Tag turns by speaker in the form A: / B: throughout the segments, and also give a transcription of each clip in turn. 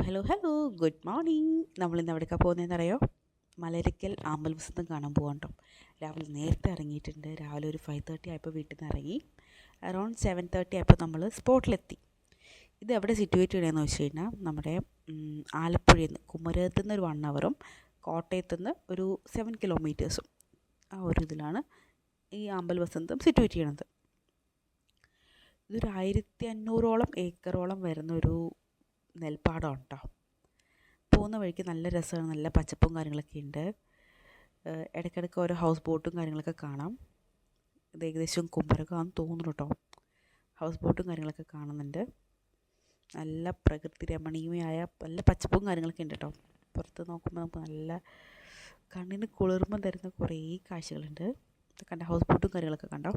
A: Hello hello good morning. നമ്മളിന്ന് എവിടേക്കാണ് പോകുന്നതെന്നറിയോ? മലരിക്കൽ ആമ്പൽ വസന്തം കാണാൻ പോകാൻ കേട്ടോ. രാവിലെ നേരത്തെ ഇറങ്ങിയിട്ടുണ്ട്. രാവിലെ ഒരു 5:30 ആയപ്പോൾ വീട്ടിൽ നിന്ന് ഇറങ്ങി. അറൗണ്ട് 7:30 ആയപ്പോൾ നമ്മൾ സ്പോട്ടിലെത്തി. ഇത് എവിടെ സിറ്റുവേറ്റ് ചെയ്യണമെന്ന് വെച്ച് കഴിഞ്ഞാൽ നമ്മുടെ ആലപ്പുഴയിൽ നിന്ന് കുമരകത്തു നിന്ന് ഒരു 1 ഹവറും കോട്ടയത്തു നിന്ന് ഒരു 7 കിലോമീറ്റേഴ്സും ആ ഒരു ഇതിലാണ് ഈ ആമ്പൽ വസന്തം സിറ്റുവേറ്റ് ചെയ്യണത്. ഇതൊരു 1500 ഏക്കറോളം വരുന്നൊരു നെൽപ്പാടമാണ് കേട്ടോ. പോകുന്ന വഴിക്ക് നല്ല രസമാണ്, നല്ല പച്ചപ്പും കാര്യങ്ങളൊക്കെ ഉണ്ട്. ഇടയ്ക്കിടയ്ക്ക് ഓരോ ഹൗസ് ബോട്ടും കാര്യങ്ങളൊക്കെ കാണാം. ഇത് ഏകദേശം കുമരകമാണെന്ന് തോന്നുന്നു കേട്ടോ. ഹൗസ് ബോട്ടും കാര്യങ്ങളൊക്കെ കാണുന്നുണ്ട്. നല്ല പ്രകൃതി രമണീയമായ നല്ല പച്ചപ്പും കാര്യങ്ങളൊക്കെ ഉണ്ട് കേട്ടോ. പുറത്ത് നോക്കുമ്പോൾ നമുക്ക് നല്ല കണ്ണിന് കുളിർമ തരുന്ന കുറേ കാഴ്ചകളുണ്ട്. കണ്ട ഹൗസ് ബോട്ടും കാര്യങ്ങളൊക്കെ കണ്ടോ.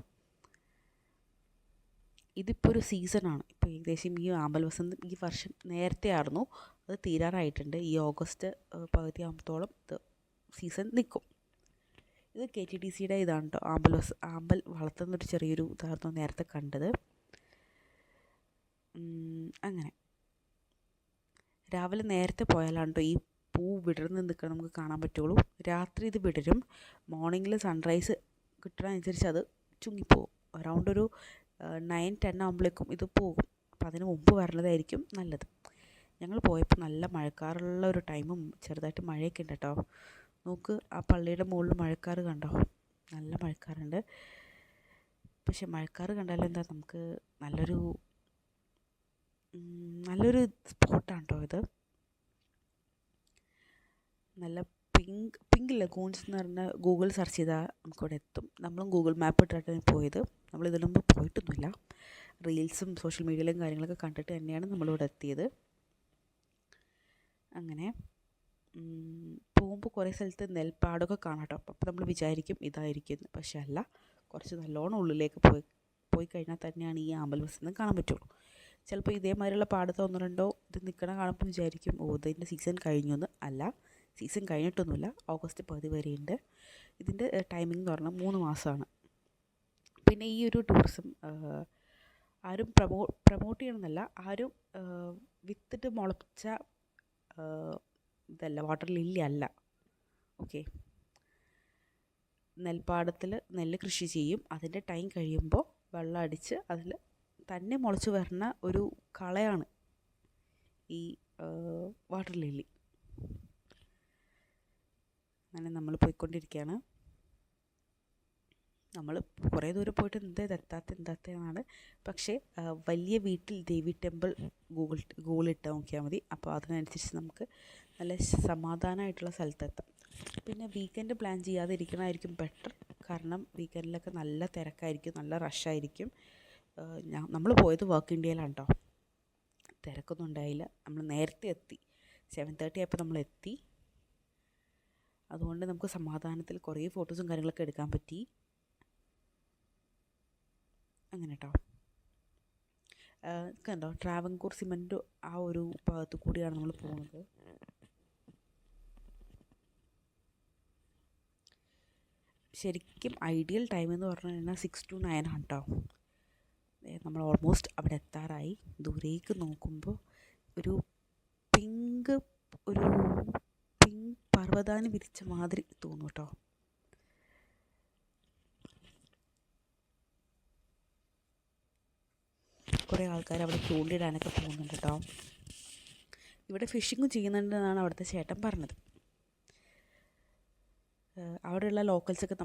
A: ഇതിപ്പോൾ ഒരു സീസണാണ്. ഇപ്പോൾ ഏകദേശം ഈ ആമ്പൽ വസന്തം ഈ വർഷം നേരത്തെ ആയിരുന്നു, അത് തീരാറായിട്ടുണ്ട്. ഈ ഓഗസ്റ്റ് പകുതി ആകുമ്പോഴത്തോളം ഇത് സീസൺ നിൽക്കും. ഇത് KTDCയുടെ ഇതാണ് കേട്ടോ. ആമ്പൽ വളർത്തുന്നൊരു ചെറിയൊരു ഇതായിരുന്നു നേരത്തെ കണ്ടത്. അങ്ങനെ രാവിലെ നേരത്തെ പോയാലാണ് കേട്ടോ ഈ പൂ വിടർന്ന് നിൽക്കണം നമുക്ക് കാണാൻ പറ്റുള്ളൂ. രാത്രി ഇത് വിടരും. മോർണിംഗിൽ സൺറൈസ് കിട്ടണമനുസരിച്ച് അത് ചുങ്ങിപ്പോവും. അറൗണ്ട് ഒരു 9-10 ആകുമ്പോഴേക്കും ഇത് പോകും. അപ്പോൾ അതിന് മുമ്പ് വരണതായിരിക്കും നല്ലത്. ഞങ്ങൾ പോയപ്പോൾ നല്ല മഴക്കാറുള്ള ഒരു ടൈമും ചെറുതായിട്ട് മഴയൊക്കെ ഉണ്ട് കേട്ടോ. നോക്ക്, ആ പള്ളിയുടെ മുകളിൽ മഴക്കാറ് കണ്ടോ? നല്ല മഴക്കാറുണ്ട്. പക്ഷെ മഴക്കാറ് കണ്ടാലും എന്താ, നമുക്ക് നല്ലൊരു സ്പോട്ടാണ് കേട്ടോ ഇത്. നല്ല പിങ്ക് ലഗൂൺസ് എന്ന് പറഞ്ഞ ഗൂഗിൾ സെർച്ച് ചെയ്താൽ നമുക്കിവിടെ എത്തും. നമ്മളും ഗൂഗിൾ മാപ്പ് ഇട്ടിട്ടാണ് പോയത്. നമ്മൾ ഇതിനു മുമ്പ് പോയിട്ടൊന്നുമില്ല. റീൽസും സോഷ്യൽ മീഡിയയിലും കാര്യങ്ങളൊക്കെ കണ്ടിട്ട് തന്നെയാണ് നമ്മളിവിടെ എത്തിയത്. അങ്ങനെ പോകുമ്പോൾ കുറേ സ്ഥലത്ത് നെൽപ്പാടമൊക്കെ കാണാം കേട്ടോ. അപ്പോൾ നമ്മൾ വിചാരിക്കും ഇതായിരിക്കും, പക്ഷെ അല്ല. കുറച്ച് നല്ലോണം ഉള്ളിലേക്ക് പോയി കഴിഞ്ഞാൽ തന്നെയാണ് ഈ ആമ്പൽ വസന്തം കാണാൻ പറ്റുള്ളൂ. ചിലപ്പോൾ ഇതേമാതിരിയുള്ള പാടത്ത് 1-2 ഇത് നിൽക്കണ കാണുമ്പോൾ വിചാരിക്കും ഇതിൻ്റെ സീസൺ കഴിഞ്ഞൊന്ന്. അല്ല, സീസൺ കഴിഞ്ഞിട്ടൊന്നുമില്ല. ഓഗസ്റ്റ് പകുതി വരെയുണ്ട്. ഇതിൻ്റെ ടൈമിംഗ് എന്ന് പറഞ്ഞാൽ 3 മാസമാണ്. പിന്നെ ഈ ഒരു ടൂറിസം ആരും പ്രൊമോട്ട് ചെയ്യണമെന്നല്ല, ആരും വിത്തിട്ട് മുളച്ച ഇതല്ല, വാട്ടർ ലില്ലി അല്ല. ഓക്കെ, നെൽപ്പാടത്തിൽ നെല്ല് കൃഷി ചെയ്യും. അതിൻ്റെ ടൈം കഴിയുമ്പോൾ വെള്ളം അടിച്ച് അതിൽ തന്നെ മുളച്ച് വരുന്ന ഒരു കളയാണ് ഈ വാട്ടർ ലില്ലി. അങ്ങനെ നമ്മൾ പോയിക്കൊണ്ടിരിക്കുകയാണ്. നമ്മൾ കുറേ ദൂരം പോയിട്ട് എന്താത്തെന്നാണ്. പക്ഷേ വലിയ വീട്ടിൽ ദേവി ടെമ്പിൾ ഗൂഗിളിട്ട് നോക്കിയാൽ മതി. അപ്പോൾ അതിനനുസരിച്ച് നമുക്ക് നല്ല സമാധാനമായിട്ടുള്ള സ്ഥലത്തെത്താം. പിന്നെ വീക്കെൻഡ് പ്ലാൻ ചെയ്യാതിരിക്കണമായിരിക്കും ബെറ്റർ. കാരണം വീക്കെൻഡിലൊക്കെ നല്ല തിരക്കായിരിക്കും, നല്ല റഷായിരിക്കും. നമ്മൾ പോയത് വർക്ക് ഇന്ത്യയിലാണ് കേട്ടോ. തിരക്കൊന്നും ഉണ്ടായില്ല. നമ്മൾ നേരത്തെ എത്തി. 7:30 ആയപ്പോൾ നമ്മൾ എത്തി. അതുകൊണ്ട് നമുക്ക് സമാധാനത്തിൽ കുറേ ഫോട്ടോസും കാര്യങ്ങളൊക്കെ എടുക്കാൻ പറ്റി. അങ്ങനെ കേട്ടോ. കണ്ടോ, ട്രാവൻകൂർ സിമൻറ്റ് ആ ഒരു ഭാഗത്തു കൂടിയാണ് നമ്മൾ പോകുന്നത്. ശരിക്കും ഐഡിയൽ ടൈം എന്ന് പറഞ്ഞു കഴിഞ്ഞാൽ 6 to 9 ആണ് കേട്ടോ. നമ്മൾ ഓൾമോസ്റ്റ് അവിടെ എത്താറായി. ദൂരേക്ക് നോക്കുമ്പോൾ ഒരു പിങ്ക് പർവ്വതാനി വിരിച്ച മാതിരി തോന്നും കേട്ടോ. കുറേ ആൾക്കാർ അവിടെ ചൂണ്ടിടാനൊക്കെ പോകുന്നുണ്ട് കേട്ടോ. ഇവിടെ ഫിഷിങ്ങും ചെയ്യുന്നുണ്ടെന്നാണ് അവിടുത്തെ ചേട്ടൻ പറഞ്ഞത്. അവിടെയുള്ള ലോക്കൽസൊക്കെ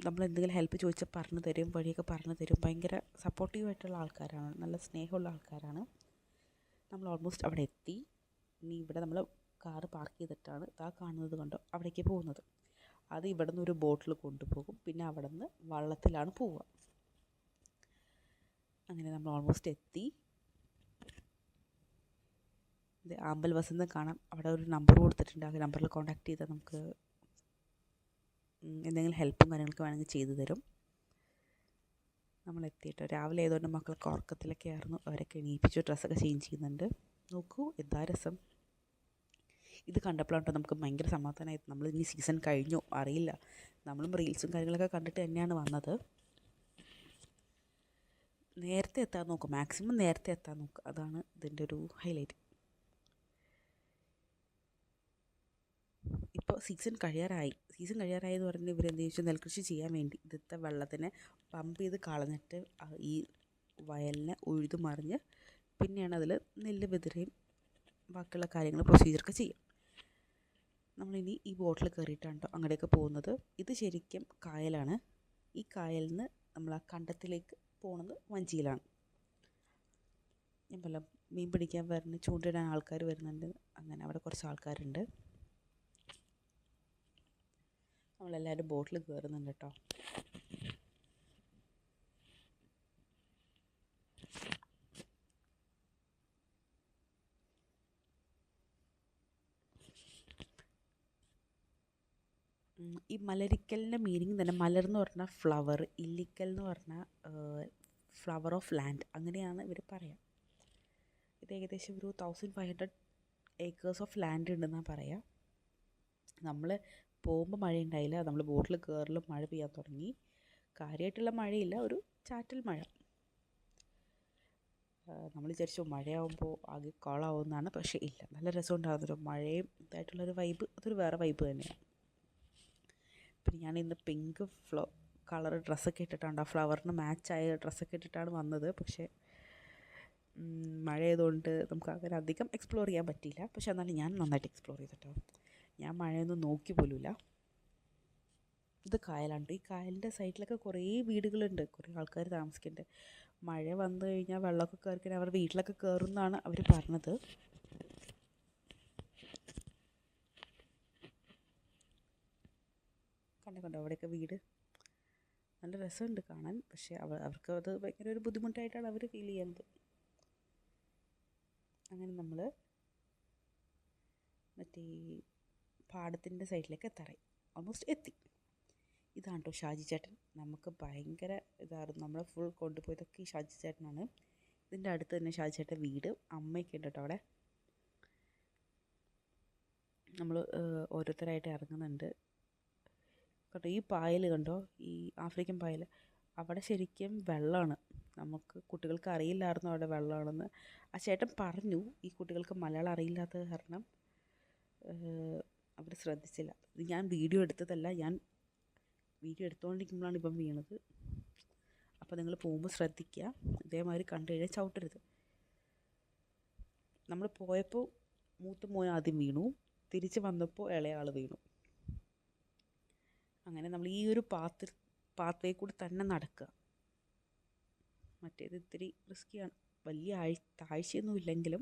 A: നമ്മൾ എന്തെങ്കിലും ഹെൽപ്പ് ചോദിച്ചാൽ പറഞ്ഞു തരും, വഴിയൊക്കെ പറഞ്ഞു തരും. ഭയങ്കര സപ്പോർട്ടീവായിട്ടുള്ള ആൾക്കാരാണ്, നല്ല സ്നേഹമുള്ള ആൾക്കാരാണ്. നമ്മൾ ഓൾമോസ്റ്റ് അവിടെ എത്തി. ഇനി ഇവിടെ നമ്മൾ കാറ് പാർക്ക് ചെയ്തിട്ടാണ് കാണുന്നത് കണ്ടോ അവിടേക്ക് പോകുന്നത്. അത് ഇവിടെ നിന്ന് ഒരു ബോട്ടിൽ കൊണ്ടുപോകും. പിന്നെ അവിടെ നിന്ന് വള്ളത്തിലാണ് പോവുക. അങ്ങനെ നമ്മൾ ഓൾമോസ്റ്റ് എത്തി. ഇത് ആമ്പൽ വസന്തം കാണാം. അവിടെ ഒരു നമ്പർ കൊടുത്തിട്ടുണ്ട്. ആ നമ്പറിൽ കോൺടാക്ട് ചെയ്താൽ നമുക്ക് എന്തെങ്കിലും ഹെൽപ്പും കാര്യങ്ങളൊക്കെ വേണമെങ്കിൽ ചെയ്തു തരും. നമ്മൾ എത്തിയിട്ട് രാവിലെ ആയതുകൊണ്ട് മക്കളൊക്കെ ഉറക്കത്തിലൊക്കെ ആയിരുന്നു. അവരൊക്കെ എണീപ്പിച്ചു ഡ്രസ്സൊക്കെ ചേഞ്ച് ചെയ്യുന്നുണ്ട്. നോക്കൂ, എന്താ രസം. ഇത് കണ്ടപ്പോഴാണ് കേട്ടോ നമുക്ക് ഭയങ്കര സമാധാനമായത്. നമ്മൾ ഇനി സീസൺ കഴിഞ്ഞു അറിയില്ല. നമ്മളും റീൽസും കാര്യങ്ങളൊക്കെ കണ്ടിട്ട് തന്നെയാണ് വന്നത്. നേരത്തെ എത്താൻ നോക്കും, മാക്സിമം നേരത്തെ എത്താൻ നോക്കുക. അതാണ് ഇതിൻ്റെ ഒരു ഹൈലൈറ്റ്. സീസൺ കഴിയാറായെന്ന് പറഞ്ഞ് ഇവരെന്ത് ചോദിച്ചാൽ നെൽകൃഷി ചെയ്യാൻ വേണ്ടി ഇന്നത്തെ വെള്ളത്തിനെ പമ്പ് ചെയ്ത് കളഞ്ഞിട്ട് ഈ വയലിനെ ഉഴുതു മറിഞ്ഞ് പിന്നെയാണ് അതിൽ നെല്ല് വിതറുകയും ബാക്കിയുള്ള കാര്യങ്ങൾ പ്രൊസീജിയറൊക്കെ ചെയ്യും. നമ്മളിനി ഈ ബോട്ടിൽ കയറിയിട്ടാണ് കേട്ടോ അങ്ങോട്ടേക്ക് പോകുന്നത്. ഇത് ശരിക്കും കായലാണ്. ഈ കായലിൽ നിന്ന് നമ്മൾ ആ കണ്ടത്തിലേക്ക് പോകുന്നത് വഞ്ചിയിലാണ്. ഞാൻ പല മീൻ പിടിക്കാൻ വരുന്ന ചൂണ്ടിടാൻ ആൾക്കാർ വരുന്നുണ്ട്. അങ്ങനെ അവിടെ കുറച്ച് ആൾക്കാരുണ്ട്. നമ്മളെല്ലാവരും ബോട്ടിൽ കയറുന്നുണ്ട് കേട്ടോ. ഈ മലരിക്കലിൻ്റെ മീനിങ് തന്നെ മലർ എന്ന് പറഞ്ഞാൽ ഫ്ലവർ, ഇല്ലിക്കൽ എന്ന് പറഞ്ഞാൽ ഫ്ലവർ ഓഫ് ലാൻഡ്, അങ്ങനെയാണ് ഇവർ പറയുക. ഇത് ഏകദേശം ഒരു 1500 ഏക്കേഴ്സ് ഓഫ് ലാൻഡ് ഉണ്ടെന്നാണ് പറയുക. നമ്മൾ പോകുമ്പോൾ മഴയുണ്ടായില്ല. നമ്മൾ ബോട്ടിൽ കയറലും മഴ പെയ്യാൻ തുടങ്ങി. കാര്യമായിട്ടുള്ള മഴയില്ല, ഒരു ചാറ്റൽ മഴ. നമ്മൾ വിചാരിച്ചു മഴയാകുമ്പോൾ ആകെ കോളാവുമെന്നാണ്. പക്ഷേ ഇല്ല, നല്ല രസമുണ്ടാകുന്നൊരു മഴയും ഇതായിട്ടുള്ളൊരു വൈബ്, അതൊരു വേറെ വൈബ് തന്നെയാണ്. പിന്നെ ഞാൻ ഇന്ന് പിങ്ക് കളർ ഡ്രസ്സൊക്കെ ഇട്ടിട്ടാണ്, ആ ഫ്ലവറിന് മാച്ചായ ഡ്രസ്സൊക്കെ ഇട്ടിട്ടാണ് വന്നത്. പക്ഷേ മഴ ആയതുകൊണ്ട് നമുക്ക് അങ്ങനെ അധികം എക്സ്പ്ലോർ ചെയ്യാൻ പറ്റിയില്ല. പക്ഷേ എന്നാലും ഞാൻ നന്നായിട്ട് എക്സ്പ്ലോർ ചെയ്തിട്ടോ. ഞാൻ മഴയൊന്നും നോക്കി പോലുമില്ല. ഇത് കായലാണ്. ഈ കായലിൻ്റെ സൈഡിലൊക്കെ കുറേ വീടുകളുണ്ട്, കുറേ ആൾക്കാർ താമസിക്കുന്നുണ്ട്. മഴ വന്നു കഴിഞ്ഞാൽ വെള്ളമൊക്കെ കയറി കഴിഞ്ഞാൽ അവരുടെ വീട്ടിലൊക്കെ കയറും എന്നാണ് അവർ പറഞ്ഞത്. കണ്ടോ അവിടെയൊക്കെ വീട്, നല്ല രസമുണ്ട് കാണാൻ. പക്ഷേ അവർക്ക് അത് ഭയങ്കര ഒരു ബുദ്ധിമുട്ടായിട്ടാണ് അവർ ഫീൽ ചെയ്യുന്നത്. അങ്ങനെ നമ്മൾ മറ്റേ പാടത്തിൻ്റെ സൈഡിലേക്ക് എത്താറായി, ഓൾമോസ്റ്റ് എത്തി. ഇതാണ് കേട്ടോ ഷാജി ചേട്ടൻ. നമുക്ക് ഭയങ്കര ഇതായിരുന്നു, നമ്മളെ ഫുൾ കൊണ്ടുപോയതൊക്കെ ഈ ഷാജി ചേട്ടനാണ്. ഇതിൻ്റെ അടുത്ത് തന്നെ ഷാജി ചേട്ടൻ വീട്, അമ്മയൊക്കെ ഉണ്ട് കേട്ടോ അവിടെ. നമ്മൾ ഓരോരുത്തരായിട്ട് ഇറങ്ങുന്നുണ്ട് കേട്ടോ. ഈ പായൽ കണ്ടോ, ഈ ആഫ്രിക്കൻ പായൽ, അവിടെ ശരിക്കും വെള്ളമാണ്. നമുക്ക് കുട്ടികൾക്ക് അറിയില്ലായിരുന്നു അവിടെ വെള്ളമാണെന്ന്. ആ ചേട്ടൻ പറഞ്ഞു ഈ കുട്ടികൾക്ക് മലയാളം അറിയില്ലാത്തത് കാരണം അവർ ശ്രദ്ധിച്ചില്ല. ഞാൻ വീഡിയോ എടുത്തതല്ല, ഞാൻ വീഡിയോ എടുത്തുകൊണ്ടിരിക്കുമ്പോഴാണ് ഇപ്പം വീണത്. അപ്പോൾ നിങ്ങൾ പോകുമ്പോൾ ശ്രദ്ധിക്കുക, ഇതേമാതിരി കണ്ടു കഴിഞ്ഞാൽ ചവിട്ടരുത്. നമ്മൾ പോയപ്പോൾ മൂത്ത മോൻ ആദ്യം വീണു, തിരിച്ച് വന്നപ്പോൾ ഇളയാൾ വീണു. അങ്ങനെ നമ്മൾ ഈ ഒരു പാത്വേ കൂടി തന്നെ നടക്കുക. മറ്റേത് ഇത്തിരി റിസ്ക്കിയാണ്. വലിയ താഴ്ചയൊന്നും ഇല്ലെങ്കിലും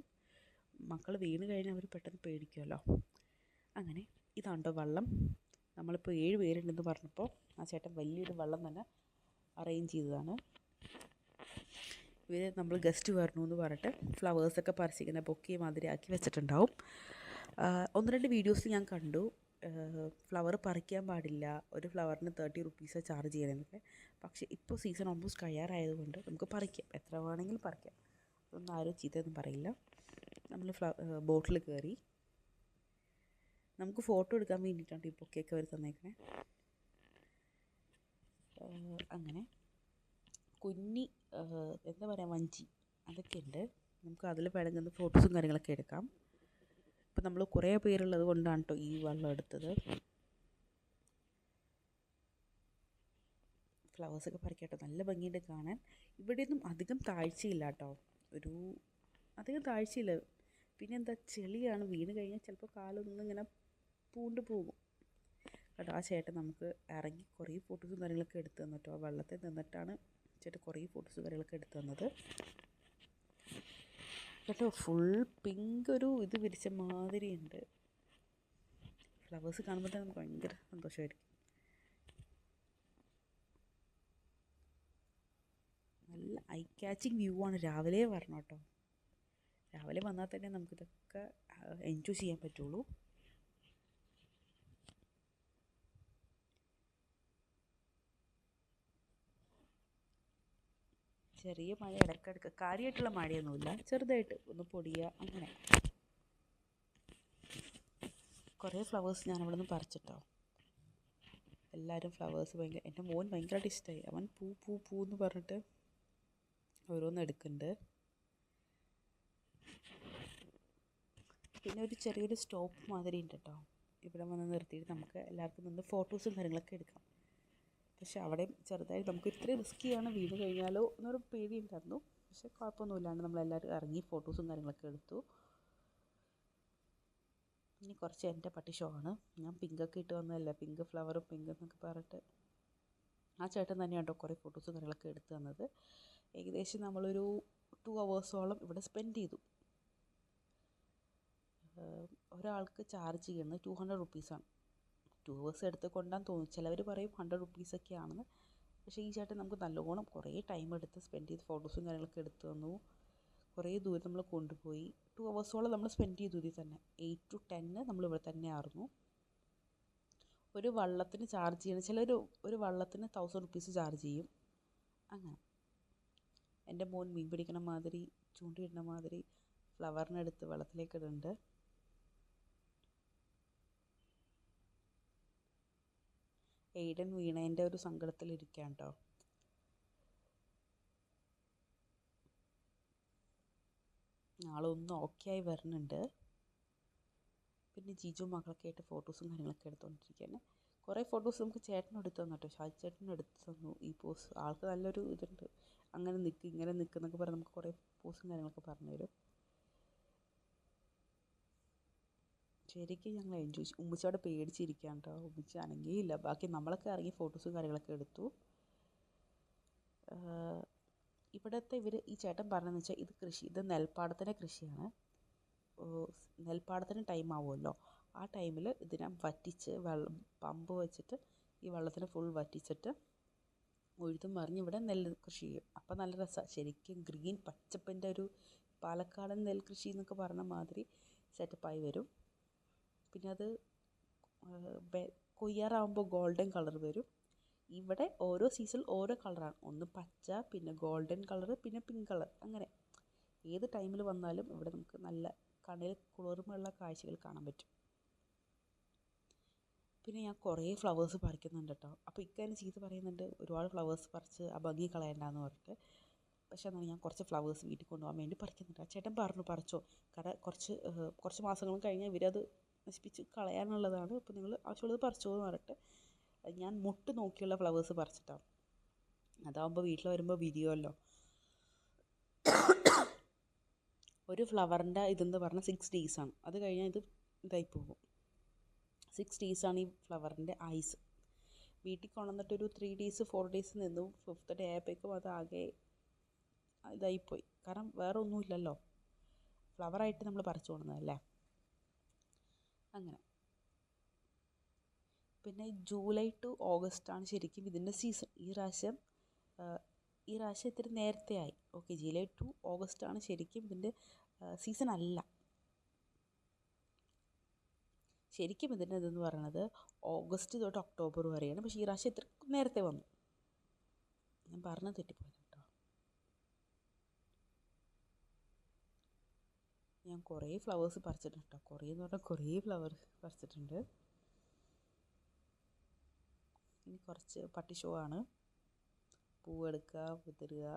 A: മക്കൾ വീണ് കഴിഞ്ഞാൽ അവർ പെട്ടെന്ന് പേടിക്കുമല്ലോ. അങ്ങനെ ഇതാണ്ടോ വെള്ളം. നമ്മളിപ്പോൾ 7 പേരുണ്ടെന്ന് പറഞ്ഞപ്പോൾ ആ ചേട്ടൻ വലിയൊരു വെള്ളം തന്നെ അറേഞ്ച് ചെയ്തതാണ്. ഇവർ നമ്മൾ ഗസ്റ്റ് വരണു എന്ന് പറഞ്ഞിട്ട് ഫ്ലവേഴ്സൊക്കെ പറിച്ചിങ്ങനെ ബൊക്കെ മാതിരി ആക്കി വെച്ചിട്ടുണ്ടാവും. 1-2 വീഡിയോസ് ഞാൻ കണ്ടു. ഫ്ലവർ പറിക്കാൻ പാടില്ല, ഒരു ഫ്ലവറിന് 30 റുപ്പീസ് ചാർജ് ചെയ്യണമെന്നൊക്കെ. പക്ഷേ ഇപ്പോൾ സീസൺ ഓൾമോസ്റ്റ് കഴിയാറായതുകൊണ്ട് നമുക്ക് പറിക്കാം, എത്ര വേണമെങ്കിലും പറിക്കാം. അതൊന്നും ആരും ചീത്തയൊന്നും പറയില്ല. നമ്മൾ ബോട്ടിൽ കയറി. നമുക്ക് ഫോട്ടോ എടുക്കാൻ വേണ്ടിയിട്ടാണ് ഈ ബൊക്കെയൊക്കെ അവർ തന്നേക്കണേ. അങ്ങനെ കുഞ്ഞി എന്താ പറയുക, വഞ്ചി അതൊക്കെ ഉണ്ട്. നമുക്ക് അതിൽ വേണമെങ്കിൽ ഫോട്ടോസും കാര്യങ്ങളൊക്കെ എടുക്കാം. ഇപ്പം നമ്മൾ കുറേ പേരുള്ളത് കൊണ്ടാണ് കേട്ടോ ഈ വെള്ളം എടുത്തത്. ഫ്ലവേഴ്സൊക്കെ പറിക്കട്ടോ, നല്ല ഭംഗിയുണ്ട് കാണാൻ. ഇവിടെയൊന്നും അധികം താഴ്ചയില്ല കേട്ടോ, ഒരു അധികം താഴ്ചയില്ല. പിന്നെ എന്താ, ചെളിയാണ്, വീണ് കഴിഞ്ഞാൽ ചിലപ്പോൾ കാലൊന്നും ഇങ്ങനെ പൂണ്ട് പോകും കേട്ടോ. ആ ചേട്ടൻ നമുക്ക് ഇറങ്ങി കുറേ ഫോട്ടോസും കാര്യങ്ങളൊക്കെ എടുത്തു തന്നു കേട്ടോ. വെള്ളത്തിൽ നിന്നിട്ടാണ് ചേട്ടൻ കുറേ ഫോട്ടോസും കാര്യങ്ങളൊക്കെ എടുത്തു തന്നത് കേട്ടോ. ഫുൾ പിങ്ക് ഒരു ഇത് വിരിച്ച മാതിരി ഉണ്ട്. ഫ്ലവേഴ്സ് കാണുമ്പോൾ തന്നെ നമുക്ക് ഭയങ്കര സന്തോഷമായിരിക്കും. നല്ല ഐ ക്യാച്ചിങ് വ്യൂ ആണ്. രാവിലെ വരണം കേട്ടോ, രാവിലെ വന്നാൽ തന്നെ നമുക്കിതൊക്കെ എൻജോയ് ചെയ്യാൻ പറ്റുള്ളൂ. ചെറിയ മഴ ഇടയ്ക്കിടയ്ക്ക്, കാര്യമായിട്ടുള്ള മഴയൊന്നുമില്ല, ചെറുതായിട്ട് ഒന്ന് പൊടിയുക അങ്ങനെ. കുറേ ഫ്ലവേഴ്സ് ഞാൻ അവിടെ നിന്ന് പറിച്ചിട്ടോ. എല്ലാവരും ഫ്ലവേഴ്സ് ഭയങ്കര, എൻ്റെ മോൻ ഭയങ്കരമായിട്ട് ഇഷ്ടമായി. അവൻ പൂ എന്ന് പറഞ്ഞിട്ട് ഓരോന്ന് എടുക്കുന്നുണ്ട്. പിന്നെ ഒരു ചെറിയൊരു സ്റ്റോപ്പ് മാതിരി ഉണ്ട് കേട്ടോ. ഇവിടെ വന്ന് നിർത്തിയിട്ട് നമുക്ക് എല്ലാവർക്കും നിന്ന് ഫോട്ടോസും കാര്യങ്ങളൊക്കെ എടുക്കാം. പക്ഷെ അവിടെയും ചെറുതായി നമുക്ക് ഇത്രയും റിസ്ക്കിയാണ്, വീണ് കഴിഞ്ഞാലോ എന്നൊരു പേടിയുണ്ടായിരുന്നു. പക്ഷെ കുഴപ്പമൊന്നുമില്ലാണ്ട് നമ്മളെല്ലാവരും ഇറങ്ങി ഫോട്ടോസും കാര്യങ്ങളൊക്കെ എടുത്തു. ഇനി കുറച്ച് എൻ്റെ പട്ടി ഷോ ആണ്. ഞാൻ പിങ്കൊക്കെ ഇട്ട് വന്നതല്ലേ, പിങ്ക് ഫ്ലവറും പിങ്ക് എന്നൊക്കെ പറഞ്ഞിട്ട് ആ ചേട്ടൻ തന്നെയാണ് കേട്ടോ കുറേ ഫോട്ടോസും കാര്യങ്ങളൊക്കെ എടുത്തു തന്നത്. ഏകദേശം നമ്മളൊരു 2 hours ഇവിടെ സ്പെൻഡ് ചെയ്തു. ഒരാൾക്ക് ചാർജ് ചെയ്യുന്നത് 200 rupees. 2 hours എടുത്ത് കൊണ്ടാന്ന് തോന്നുന്നു. ചിലവർ പറയും 100 rupees ആണെന്ന്. പക്ഷേ ഈ ചേട്ടൻ നമുക്ക് നല്ലോണം കുറേ ടൈം എടുത്ത് സ്പെൻഡ് ചെയ്ത് ഫോട്ടോസും കാര്യങ്ങളൊക്കെ എടുത്തു തന്നു. കുറേ ദൂരം നമ്മൾ കൊണ്ടുപോയി. 2 hours നമ്മൾ സ്പെൻഡ് ചെയ്തു ഇതിൽ തന്നെ. 8 to 10 നമ്മൾ ഇവിടെ തന്നെ ആയിരുന്നു. ഒരു വള്ളത്തിന് ചാർജ് ചെയ്യണം, ചിലർ ഒരു വള്ളത്തിന് 1000 rupees ചാർജ് ചെയ്യും. അങ്ങനെ എൻ്റെ മോൻ മീൻ പിടിക്കണ മാതിരി ചൂണ്ടിയിടുന്ന മാതിരി ഫ്ലവറിനെടുത്ത് വെള്ളത്തിലേക്ക് ഇടുന്നുണ്ട്. എയ്ഡൻ വീണേൻ്റെ ഒരു സങ്കടത്തിലിരിക്കുകയാണ് കേട്ടോ. ആളൊന്ന് ഓക്കെ ആയി വരുന്നുണ്ട്. പിന്നെ ജിജു മകളൊക്കെ ആയിട്ട് ഫോട്ടോസും കാര്യങ്ങളൊക്കെ എടുത്തുകൊണ്ടിരിക്കുകയാണ്. കുറേ ഫോട്ടോസ് നമുക്ക് ചേട്ടനും എടുത്തു തന്നു കേട്ടോ. ഷാജി ചേട്ടനും എടുത്തു തന്നു ഈ പോസ്. ആൾക്ക് നല്ലൊരു ഇതുണ്ട്, അങ്ങനെ നിൽക്ക് ഇങ്ങനെ നിൽക്കുന്നൊക്കെ പറഞ്ഞ് നമുക്ക് കുറേ പോസും കാര്യങ്ങളൊക്കെ പറഞ്ഞു തരും. ശരിക്കും ഞങ്ങൾ എൻജോയ് ചെയ്തു. ഉമ്മച്ചവിടെ പേടിച്ചിരിക്കുകയാണ് കേട്ടോ. ഉമ്മച്ചി അനങ്ങിയില്ല. ബാക്കി നമ്മളൊക്കെ ഇറങ്ങി ഫോട്ടോസും കാര്യങ്ങളൊക്കെ എടുത്തു. ഇവിടുത്തെ ഈ ചേട്ടൻ പറഞ്ഞതെന്ന് വെച്ചാൽ ഇത് നെൽപ്പാടത്തിൻ്റെ കൃഷിയാണ്. നെൽപ്പാടത്തിന് ടൈം ആവുമല്ലോ, ആ ടൈമിൽ ഇതിനെ വറ്റിച്ച് പമ്പ് വെച്ചിട്ട് ഈ വെള്ളത്തിന് ഫുൾ വറ്റിച്ചിട്ട് ഉഴുതും മറിഞ്ഞ് ഇവിടെ നെല്ല് കൃഷി ചെയ്യും. അപ്പോൾ നല്ല രസമാണ്. ശരിക്കും ഗ്രീൻ പച്ചപ്പിൻ്റെ ഒരു പാലക്കാടൻ നെൽകൃഷി എന്നൊക്കെ പറഞ്ഞ മാതിരി സെറ്റപ്പായി വരും. പിന്നെ അത് കൊയ്യാറാകുമ്പോൾ ഗോൾഡൻ കളർ വരും. ഇവിടെ ഓരോ സീസണിൽ ഓരോ കളറാണ്. ഒന്ന് പച്ച, പിന്നെ ഗോൾഡൻ കളർ, പിന്നെ പിങ്ക് കളർ. അങ്ങനെ ഏത് ടൈമിൽ വന്നാലും ഇവിടെ നമുക്ക് നല്ല കണ്ണിൽ കുളിർമയുള്ള കാഴ്ചകൾ കാണാൻ പറ്റും. പിന്നെ ഞാൻ കുറേ ഫ്ലവേഴ്സ് പറിക്കുന്നുണ്ട് കേട്ടോ. അപ്പോൾ ഇക്കാര്യം ചീത്ത പറയുന്നുണ്ട്, ഒരുപാട് ഫ്ലവേഴ്സ് പറിച്ച് ആ ഭംഗി കളയണ്ടെന്ന് പറഞ്ഞിട്ട്. പക്ഷേ എന്നാൽ ഞാൻ കുറച്ച് ഫ്ലവേഴ്സ് വീട്ടിൽ കൊണ്ടുപോകാൻ വേണ്ടി പറിക്കുന്നുണ്ട്. ആ ചേട്ടൻ പറഞ്ഞു പറിച്ചോ, കാരണം കുറച്ച് മാസങ്ങൾ കഴിഞ്ഞാൽ ഇവരത് നശിപ്പിച്ച് കളയാനുള്ളതാണ്. അപ്പോൾ നിങ്ങൾ ആവശ്യമുള്ളത് പറിച്ചോ എന്ന് പറഞ്ഞിട്ട് ഞാൻ മുട്ട് നോക്കിയുള്ള ഫ്ലവേഴ്സ് പറിച്ചിട്ടാണ്. അതാകുമ്പോൾ വീട്ടിൽ വരുമ്പോൾ വിരിയുമല്ലോ. ഒരു ഫ്ലവറിൻ്റെ ഇതെന്ന് പറഞ്ഞാൽ 6 days ആണ്. അത് കഴിഞ്ഞാൽ ഇത് ഇതായി പോകും. 6 days ആണ് ഈ ഫ്ലവറിൻ്റെ ആയുസ്. വീട്ടിൽ കൊണ്ടുവന്നിട്ടൊരു 3 days 4 days നിന്നു. 5th day ആയപ്പോഴേക്കും അതാകെ ഇതായിപ്പോയി. കാരണം വേറെ ഒന്നുമില്ലല്ലോ, ഫ്ലവറായിട്ട് നമ്മൾ പറിച്ചു കൊണ്ടുവന്നതല്ലേ. അങ്ങനെ പിന്നെ ജൂലൈ ടു ഓഗസ്റ്റ് ആണ് ശരിക്കും ഇതിൻ്റെ സീസൺ. ഈ പ്രാവശ്യം ഇത്തിരി നേരത്തെ ആയി. ഓക്കെ, ജൂലൈ ടു ഓഗസ്റ്റ് ആണ് ശരിക്കും ഇതിൻ്റെ സീസൺ അല്ല. ശരിക്കും ഇതിൻ്റെ ഇതെന്ന് പറയുന്നത് ഓഗസ്റ്റ് തൊട്ട് ഒക്ടോബർ വരെയാണ്. പക്ഷേ ഈ പ്രാവശ്യം ഇത്ര നേരത്തെ വന്നു. ഞാൻ പറഞ്ഞത് തെറ്റിപ്പോയത് കേട്ടോ. ഞാൻ കുറേ ഫ്ലവേഴ്സ് പറിച്ചിട്ടുണ്ട് കേട്ടോ. കുറേ എന്ന് പറഞ്ഞാൽ കുറേ ഫ്ലവർ പറിച്ചിട്ടുണ്ട്. ഇനി കുറച്ച് പട്ടി ഷോ ആണ്. പൂവെടുക്കുക, വിതറുക.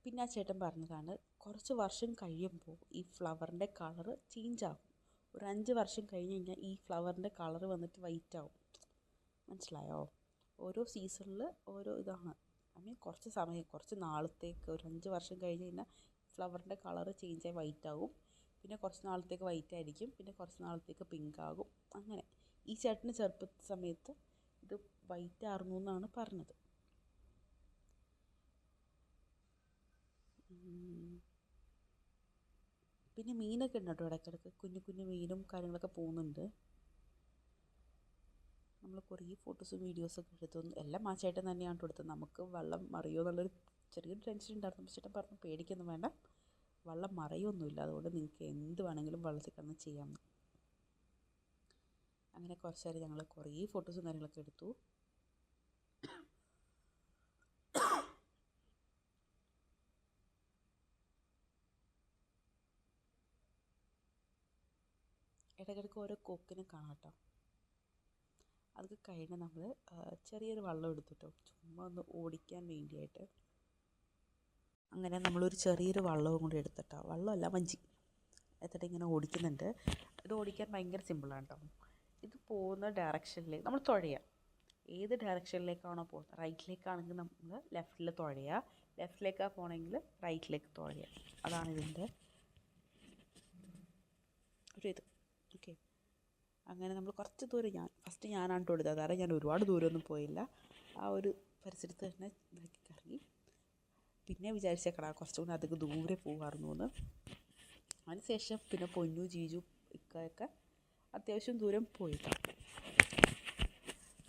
A: പിന്നെ ആ ചേട്ടൻ പറഞ്ഞതാണ്, കുറച്ച് വർഷം കഴിയുമ്പോൾ ഈ ഫ്ലവറിൻ്റെ കളറ് ചേഞ്ച് ആകും. ഒരു 5 വർഷം കഴിഞ്ഞ് കഴിഞ്ഞാൽ ഈ ഫ്ലവറിൻ്റെ കളറ് വന്നിട്ട് വൈറ്റ് ആവും. മനസ്സിലായോ? ഓരോ സീസണിൽ ഓരോ ഇതാണ്. കുറച്ച് സമയം, കുറച്ച് നാളത്തേക്ക്, ഒരു 5 വർഷം കഴിഞ്ഞ് കഴിഞ്ഞാൽ ഫ്ലവറിൻ്റെ കളറ് ചേഞ്ചായി വൈറ്റ് ആകും. പിന്നെ കുറച്ച് നാളത്തേക്ക് വൈറ്റ് ആയിരിക്കും, പിന്നെ കുറച്ച് നാളത്തേക്ക് പിങ്ക് ആകും. അങ്ങനെ ഈ ചേട്ടന് ചെറുപ്പ സമയത്ത് ഇത് വൈറ്റ് ആയിരുന്നു എന്നാണ് പറഞ്ഞത്. പിന്നെ മീനൊക്കെ ഉണ്ട് കേട്ടോ. ഇടയ്ക്കിടയ്ക്ക് കുഞ്ഞു കുഞ്ഞു മീനും കാര്യങ്ങളൊക്കെ പോകുന്നുണ്ട്. നമ്മൾ കുറേ ഫോട്ടോസും വീഡിയോസൊക്കെ എടുത്തു. എല്ലാം ആ ചേട്ടൻ തന്നെയാണ് എടുത്തത്. നമുക്ക് വെള്ളം മറിയോ എന്നുള്ളൊരു ചെറിയൊരു ടെൻഷൻ ഉണ്ടായിരുന്നു. ചേട്ടൻ പറഞ്ഞു പേടിക്കൊന്നും വേണ്ട, വെള്ളം മറയൊന്നുമില്ല, അതുകൊണ്ട് നിങ്ങൾക്ക് എന്ത് വേണമെങ്കിലും വെള്ളത്തിൽ കിടന്ന് ചെയ്യാം. അങ്ങനെ കുറച്ച് നേരം ഞങ്ങൾ കുറേ ഫോട്ടോസും കാര്യങ്ങളൊക്കെ എടുത്തു. ഇടയ്ക്കിടയ്ക്ക് ഓരോ കൊക്കിനെ കാണാം കേട്ടോ. അതൊക്കെ കഴിഞ്ഞ് നമ്മൾ ചെറിയൊരു വള്ളം എടുത്തിട്ടോ ചുമ്മാ ഒന്ന് ഓടിക്കാൻ വേണ്ടിയായിട്ട്. അങ്ങനെ നമ്മളൊരു ചെറിയൊരു വള്ളവും കൂടി എടുത്തിട്ടോ, വള്ളമല്ല വഞ്ചി എടുത്തിട്ട് ഇങ്ങനെ ഓടിക്കുന്നുണ്ട്. ഇത് ഓടിക്കാൻ ഭയങ്കര സിമ്പിളാണ് കേട്ടോ. ഇത് പോകുന്ന ഡയറക്ഷനിലേക്ക് നമ്മൾ തുഴയുക. ഏത് ഡയറക്ഷനിലേക്കാണോ പോകുന്നത്, റൈറ്റിലേക്കാണെങ്കിൽ നമ്മൾ ലെഫ്റ്റിൽ തുഴയുക, ലെഫ്റ്റിലേക്കാണ് പോകണമെങ്കിൽ റൈറ്റിലേക്ക് തുഴയുക. അതാണ് ഇതിൻ്റെ ഒരു ഇത്. ഓക്കെ, അങ്ങനെ നമ്മൾ കുറച്ച് ദൂരം ഫസ്റ്റ് ഞാനാണ് കൊടുത്തത്. അതായത് ഞാൻ ഒരുപാട് ദൂരമൊന്നും പോയില്ല, ആ ഒരു പരിസരത്ത് തന്നെ ഇതാക്കി കറങ്ങി. പിന്നെ വിചാരിച്ചേക്കടാ കുറച്ചുകൂടി അധികം ദൂരെ പോകുമായിരുന്നു എന്ന്. അതിന് ശേഷം പിന്നെ പൊന്നു ജീജു ഇക്കയൊക്കെ അത്യാവശ്യം ദൂരം പോയിട്ടോ.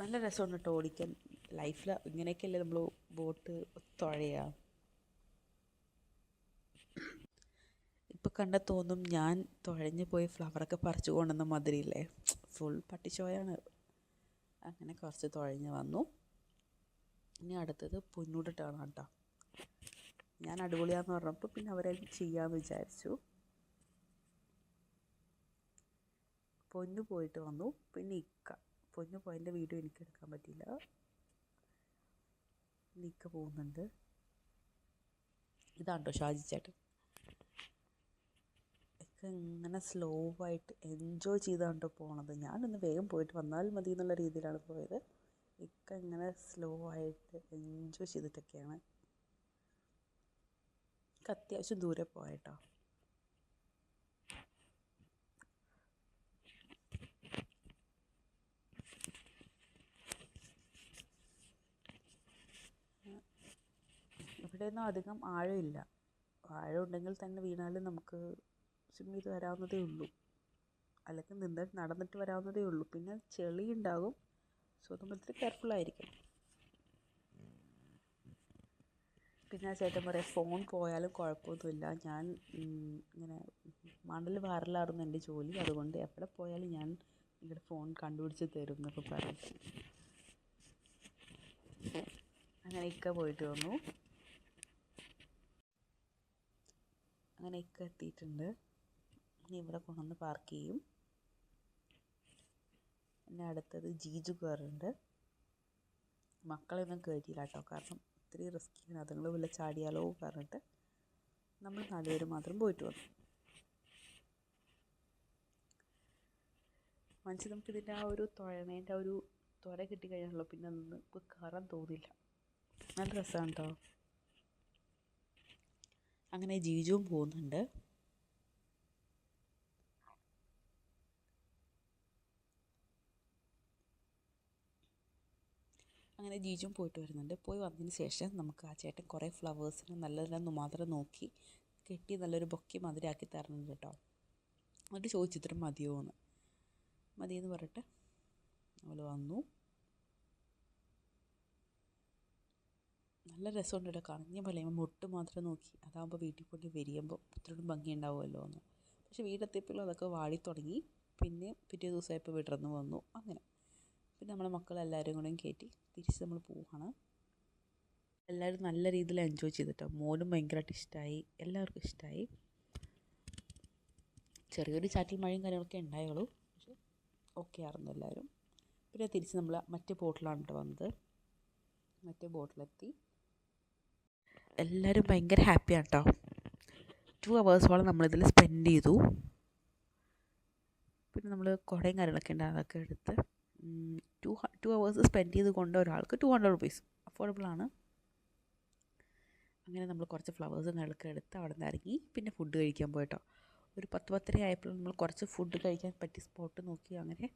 A: നല്ല രസമുണ്ട് കേട്ടോ ഓടിക്കാൻ. ലൈഫിൽ ഇങ്ങനെയൊക്കെയല്ലേ നമ്മൾ ബോട്ട് തുഴയുക. ഇപ്പം കണ്ടാൽ തോന്നും ഞാൻ തുഴഞ്ഞു പോയി ഫ്ലവറൊക്കെ പറിച്ചു കൊണ്ടുവന്ന മാതിരിയില്ലേ, ഫുൾ പട്ടിച്ചോയാണ്. അങ്ങനെ കുറച്ച് തുഴഞ്ഞ് വന്നു. ഇനി അടുത്തത് പൊന്നൂടിട്ടാണ് കേട്ടോ. ഞാൻ അടിപൊളിയാന്ന് പറഞ്ഞപ്പോൾ പിന്നെ അവരെ ചെയ്യാമെന്ന് വിചാരിച്ചു. പൊന്നു പോയിട്ട് വന്നു. പിന്നെ ഇക്ക പൊന്നു പോയതിൻ്റെ വീഡിയോ എനിക്ക് എടുക്കാൻ പറ്റിയില്ല. ഇക്ക പോകുന്നുണ്ട്. ഇതാണ് കേട്ടോ ഷാജി ചേട്ടൻ. ഇക്ക ഇങ്ങനെ സ്ലോ ആയിട്ട് എൻജോയ് ചെയ്താണ് കേട്ടോ പോണത്. ഞാനൊന്ന് വേഗം പോയിട്ട് വന്നാൽ മതി എന്നുള്ള രീതിയിലാണ് പോയത്. ഇക്ക ഇങ്ങനെ സ്ലോ ആയിട്ട് എൻജോയ് ചെയ്തിട്ടൊക്കെയാണ്. ഇക്ക അത്യാവശ്യം ദൂരെ പോയേട്ടോ. ഇവിടെയൊന്നും അധികം ആഴമില്ല. ആഴം ഉണ്ടെങ്കിൽ തന്നെ വീണാലും നമുക്ക് സ്വിം ചെയ്ത് വരാവുന്നതേ ഉള്ളൂ, അല്ലെങ്കിൽ നടന്നിട്ട് വരാവുന്നതേ ഉള്ളൂ. പിന്നെ ചെളി ഉണ്ടാകും, സോ നമ്മൾ ഇത്തിരി കെയർഫുള്ളായിരിക്കും. പിന്നെ ആ ചേട്ടൻ പറയാം ഫോൺ പോയാലും കുഴപ്പമൊന്നുമില്ല, ഞാൻ ഇങ്ങനെ മണൽ വാരലായിരുന്നു എൻ്റെ ജോലി, അതുകൊണ്ട് എവിടെ പോയാലും ഞാൻ നിങ്ങളുടെ ഫോൺ കണ്ടുപിടിച്ച് തരും എന്നൊക്കെ പറയും. അങ്ങനെ ഇക്ക പോയിട്ട് വന്നു. അങ്ങനെ ഇക്ക എത്തിയിട്ടുണ്ട്. ഇനി ഇവിടെ കൊണ്ടുവന്ന് പാർക്ക് ചെയ്യും. പിന്നെ അടുത്തത് ജീജു കയറുന്നുണ്ട്. മക്കളെയൊന്നും കയറ്റിയില്ല കേട്ടോ, കാരണം ഇത്തിരി റിസ്ക്കിയാണ്, അതുങ്ങൾ വല്ല ചാടിയാലോ പറഞ്ഞിട്ട് നമ്മൾ 4 പേര് മാത്രം പോയിട്ട് വന്നു. മനസ്സിൽ നമുക്കിതിൻ്റെ ആ ഒരു തുഴണേൻ്റെ ആ ഒരു ത്വര കിട്ടിക്കഴിഞ്ഞാലോ പിന്നെ നമുക്ക് കയറാൻ തോന്നില്ല. നല്ല രസമാണ് കേട്ടോ. അങ്ങനെ ജീജുവും പോകുന്നുണ്ട്. അങ്ങനെ ജീജും പോയിട്ട് വരുന്നുണ്ട്. പോയി വന്നതിന് ശേഷം നമുക്ക് ആ ചേട്ടൻ കുറേ ഫ്ലവേഴ്സിന് നല്ലതെന്ന് മാത്രം നോക്കി കെട്ടി നല്ലൊരു ബൊക്കെ മാതിരിയാക്കി തരുന്നുണ്ട് കേട്ടോ. എന്നിട്ട് ചോദിച്ചു ഇത്ര മതിയോ എന്ന്. മതിയെന്ന് പറഞ്ഞിട്ട് നമ്മൾ വന്നു. നല്ല രസമുണ്ട് കേട്ടോ കാണാൻ. ഞാൻ പറയുമ്പോൾ മുട്ട് മാത്രം നോക്കി, അതാകുമ്പോൾ വീട്ടിൽ കൊണ്ട് വിരിയുമ്പോൾ ഇത്രയും ഭംഗി ഉണ്ടാവുമല്ലോ എന്ന്. പക്ഷേ വീടെത്തിയപ്പോഴും അതൊക്കെ വാടി തുടങ്ങി. പിന്നെ പിറ്റേ ദിവസമായപ്പോൾ വിടർന്ന് വന്നു. അങ്ങനെ പിന്നെ നമ്മളെ മക്കളെല്ലാവരും കൂടെയും കയറ്റി തിരിച്ച് നമ്മൾ പോവുകയാണ്. എല്ലാവരും നല്ല രീതിയിൽ എൻജോയ് ചെയ്തിട്ടോ. മോനും ഭയങ്കരമായിട്ട് ഇഷ്ടമായി, എല്ലാവർക്കും ഇഷ്ടമായി. ചെറിയൊരു ചാറ്റൽ മഴയും കാര്യങ്ങളൊക്കെ ഉണ്ടായുള്ളൂ, പക്ഷേ ഓക്കെ ആയിരുന്നു എല്ലാവരും. പിന്നെ തിരിച്ച് നമ്മൾ മറ്റേ ബോട്ടിലാണ് കേട്ടോ വന്നത്. മറ്റേ ബോട്ടിലെത്തി. എല്ലാവരും ഭയങ്കര ഹാപ്പിയാണ് കേട്ടോ. 2 ഹവേഴ്സോളം നമ്മളിതിൽ സ്പെൻഡ് ചെയ്തു. പിന്നെ നമ്മൾ കുടയും കാര്യങ്ങളൊക്കെ ഉണ്ട്, അതൊക്കെ എടുത്ത് 2 ഹവേഴ്സ് സ്പെൻഡ് ചെയ്ത് കൊണ്ട് ഒരാൾക്ക് 200 റുപ്പീസ് അഫോർഡബിളാണ്. അങ്ങനെ നമ്മൾ കുറച്ച് ഫ്ലവേഴ്സും കാര്യങ്ങളൊക്കെ എടുത്ത് അവിടെ നിന്ന് ഇറങ്ങി. പിന്നെ ഫുഡ് കഴിക്കാൻ പോയിട്ടോ. ഒരു 10-10:30 ആയപ്പോൾ നമ്മൾ കുറച്ച് ഫുഡ് കഴിക്കാൻ പറ്റിയ സ്പോട്ട് നോക്കി. അങ്ങനെ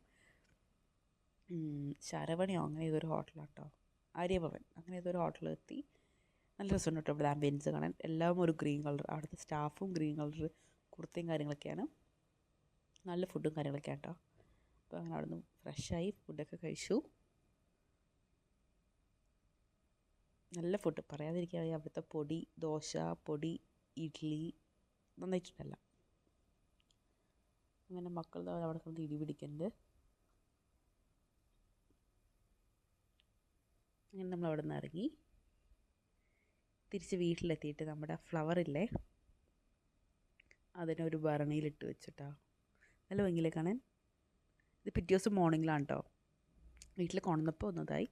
A: ശരവണിയോ അങ്ങനെ ഏതൊരു ഹോട്ടലാണ് കേട്ടോ, ആര്യഭവൻ അങ്ങനെ ഏതൊരു ഹോട്ടലിലെത്തി. നല്ല രസമുണ്ട് കേട്ടോ ഇവിടെ ആംബിയൻസ് കാണാൻ. എല്ലാം ഒരു ഗ്രീൻ കളർ, അവിടുത്തെ സ്റ്റാഫും ഗ്രീൻ കളർ കുർത്തയും കാര്യങ്ങളൊക്കെയാണ്. നല്ല ഫുഡും കാര്യങ്ങളൊക്കെയാണ് കേട്ടോ. അപ്പോൾ അങ്ങനെ അവിടെ നിന്ന് ഫ്രഷായി ഫുഡൊക്കെ കഴിച്ചു. നല്ല ഫുഡ് പറയാതിരിക്കാൻ വയ്യ. അവിടുത്തെ പൊടി ദോശ, പൊടി ഇഡ്ഡലി നന്നായിട്ടുണ്ടല്ല. അങ്ങനെ മക്കൾ അവിടെ കൊണ്ട് ഇടി പിടിക്കുന്നുണ്ട്. അങ്ങനെ നമ്മൾ അവിടെ നിന്ന് ഇറങ്ങി തിരിച്ച് വീട്ടിലെത്തിയിട്ട് നമ്മുടെ ഫ്ലവറില്ലേ അതിനൊരു ഭരണിയിലിട്ട് വെച്ചിട്ടാ. നല്ല ഭംഗിയില്ലേ കാണാൻ. ഇത് പിറ്റേ ദിവസം മോർണിംഗിലാണ് കേട്ടോ. വീട്ടിൽ കൊണ്ടുവന്നപ്പോൾ ഒന്നതായി.